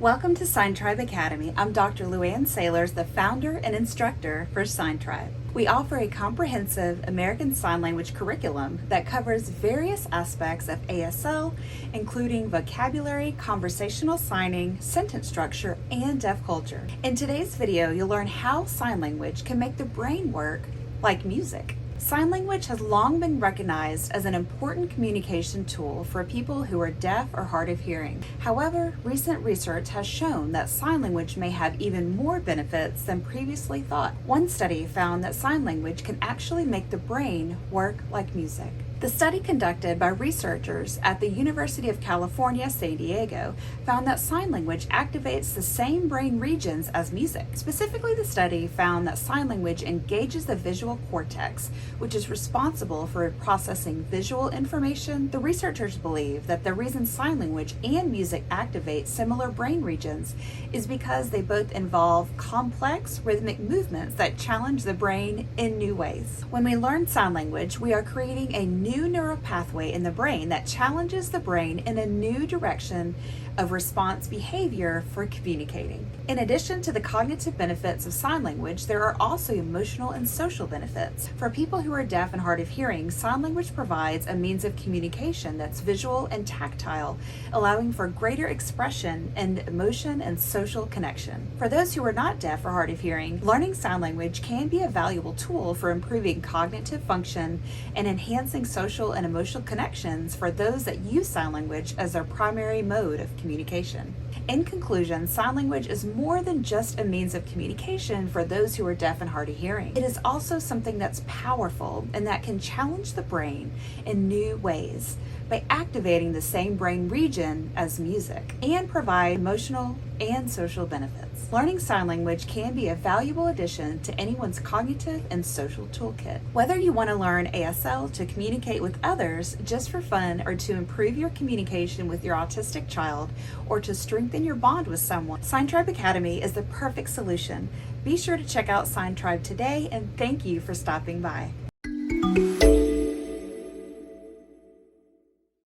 Welcome to Sign Tribe Academy. I'm Dr. Luann Sailors, the founder and instructor for Sign Tribe. We offer a comprehensive American Sign Language curriculum that covers various aspects of ASL, including vocabulary, conversational signing, sentence structure, and deaf culture. In today's video, you'll learn how sign language can make the brain work like music. Sign language has long been recognized as an important communication tool for people who are deaf or hard of hearing. However, recent research has shown that sign language may have even more benefits than previously thought. One study found that sign language can actually make the brain work like music. The study conducted by researchers at the University of California, San Diego, found that sign language activates the same brain regions as music. Specifically, the study found that sign language engages the visual cortex, which is responsible for processing visual information. The researchers believe that the reason sign language and music activate similar brain regions is because they both involve complex rhythmic movements that challenge the brain in new ways. When we learn sign language, we are creating a new neuropathway in the brain that challenges the brain in a new direction of response behavior for communicating. In addition to the cognitive benefits of sign language, there are also emotional and social benefits. For people who are deaf and hard of hearing, sign language provides a means of communication that's visual and tactile, allowing for greater expression and emotion and social connection. For those who are not deaf or hard of hearing, learning sign language can be a valuable tool for improving cognitive function and enhancing social and emotional connections for those that use sign language as their primary mode of communication. In conclusion, sign language is more than just a means of communication for those who are deaf and hard of hearing. It is also something that's powerful and that can challenge the brain in new ways by activating the same brain region as music and provide emotional and social benefits. Learning sign language can be a valuable addition to anyone's cognitive and social toolkit. Whether you want to learn ASL to communicate with others just for fun or to improve your communication with your autistic child or to strengthen your bond with someone, Sign Tribe Academy is the perfect solution. Be sure to check out Sign Tribe today, and thank you for stopping by.